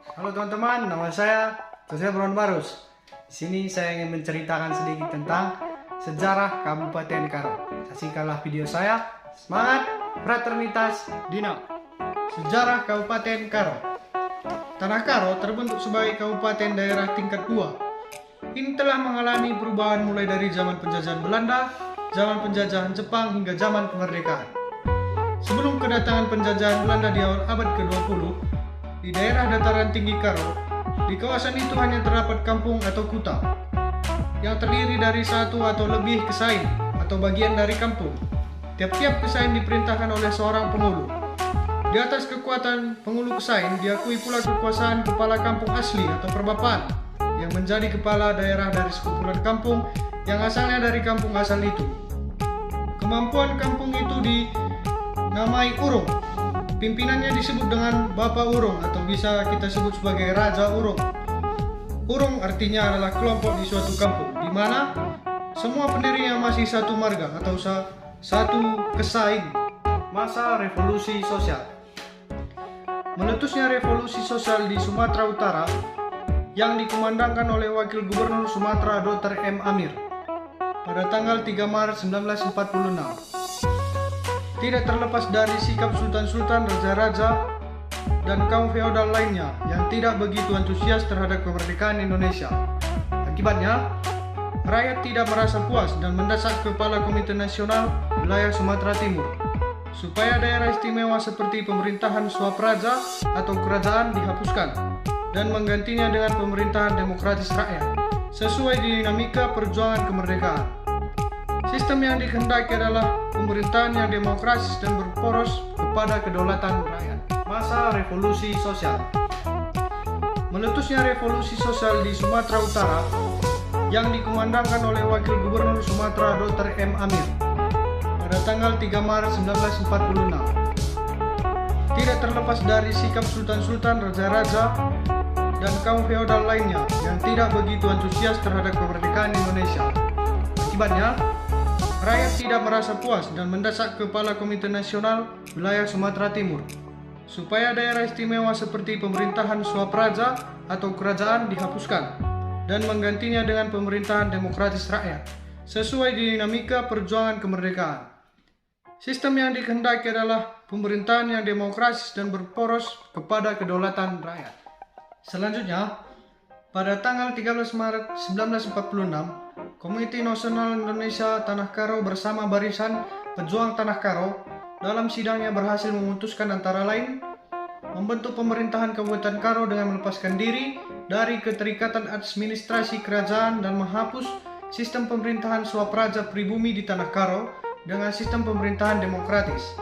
Halo teman-teman, nama saya Jose Brown Barus. Di sini saya ingin menceritakan sedikit tentang sejarah Kabupaten Karo. Saksikanlah video saya. Semangat, fraternitas, Dina. Sejarah Kabupaten Karo. Tanah Karo terbentuk sebagai kabupaten daerah tingkat 2. Ini telah mengalami perubahan mulai dari zaman penjajahan Belanda, zaman penjajahan Jepang hingga zaman kemerdekaan. Sebelum kedatangan penjajahan Belanda di awal abad ke-20, di daerah dataran tinggi Karo, di kawasan itu hanya terdapat kampung atau kuta yang terdiri dari satu atau lebih kesain atau bagian dari kampung. Tiap-tiap kesain diperintahkan oleh seorang penghulu. Di atas kekuatan penghulu kesain diakui pula kekuasaan kepala kampung asli atau perbapaan yang menjadi kepala daerah dari sekumpulan kampung yang asalnya dari kampung asal itu. Kemampuan kampung itu dinamai urung. Pimpinannya disebut dengan Bapak Urung atau bisa kita sebut sebagai Raja Urung. Urung artinya adalah kelompok di suatu kampung, di mana semua pendirinya masih satu marga atau satu kesain. Masa revolusi sosial. Meletusnya revolusi sosial di Sumatera Utara yang dikumandangkan oleh Wakil Gubernur Sumatera Dr. M. Amir pada tanggal 3 Maret 1946. Tidak terlepas dari sikap sultan-sultan, raja-raja, dan kaum feodal lainnya yang tidak begitu antusias terhadap kemerdekaan Indonesia. Akibatnya, rakyat tidak merasa puas dan mendesak Kepala Komite Nasional Wilayah Sumatera Timur supaya daerah istimewa seperti pemerintahan swapraja atau kerajaan dihapuskan dan menggantinya dengan pemerintahan demokratis rakyat sesuai dinamika perjuangan kemerdekaan. Sistem yang dikehendaki adalah pemerintahan yang demokratis dan berporos kepada kedaulatan rakyat. Masa revolusi sosial. Meletusnya revolusi sosial di Sumatera Utara yang dikumandangkan oleh Wakil Gubernur Sumatera Dr. M. Amir pada tanggal 3 Maret 1946. Tidak terlepas dari sikap sultan-sultan, raja-raja, dan kaum feodal lainnya yang tidak begitu antusias terhadap kemerdekaan Indonesia. Akibatnya, rakyat tidak merasa puas dan mendesak Kepala Komite Nasional Wilayah Sumatera Timur supaya daerah istimewa seperti pemerintahan swapraja atau kerajaan dihapuskan dan menggantinya dengan pemerintahan demokratis rakyat sesuai dinamika perjuangan kemerdekaan. Sistem yang dikehendaki adalah pemerintahan yang demokratis dan berporos kepada kedaulatan rakyat. Selanjutnya, pada tanggal 13 Maret 1946, Komite Nasional Indonesia Tanah Karo bersama Barisan Pejuang Tanah Karo dalam sidangnya berhasil memutuskan antara lain membentuk pemerintahan Kabupaten Karo dengan melepaskan diri dari keterikatan administrasi kerajaan dan menghapus sistem pemerintahan swapraja pribumi di Tanah Karo dengan sistem pemerintahan demokratis.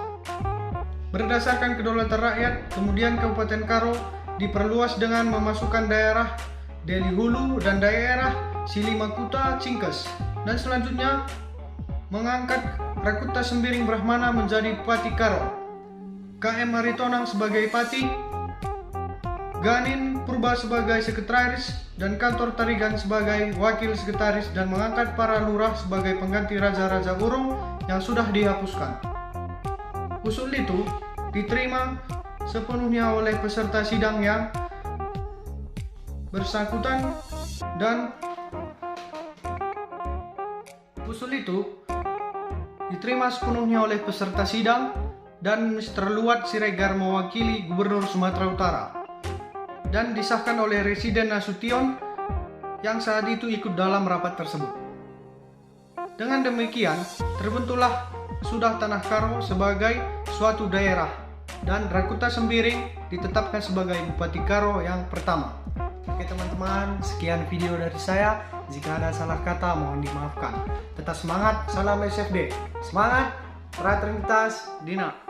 Berdasarkan kedaulatan rakyat, kemudian Kabupaten Karo diperluas dengan memasukkan daerah Deli Hulu dan daerah Silimakuta Cingkes, dan selanjutnya mengangkat Rakuta Sembiring Brahmana menjadi Pati Karo, KM Aritonang sebagai Pati, Ganin Purba sebagai sekretaris, dan Kantor Tarigan sebagai wakil sekretaris, dan mengangkat para lurah sebagai pengganti raja-raja urung yang sudah dihapuskan. Usul itu diterima sepenuhnya oleh peserta sidang yang bersangkutan dan usul itu diterima sepenuhnya oleh peserta sidang dan Mr. Luat Siregar mewakili Gubernur Sumatera Utara dan disahkan oleh Residen Nasution yang saat itu ikut dalam rapat tersebut. Dengan demikian, terbentuklah sudah Tanah Karo sebagai suatu daerah dan Rakuta Sembiring ditetapkan sebagai Bupati Karo yang pertama. Oke teman-teman, sekian video dari saya. Jika ada salah kata mohon dimaafkan. Tetap semangat, salam SFD. Semangat, fraternitas, Dina.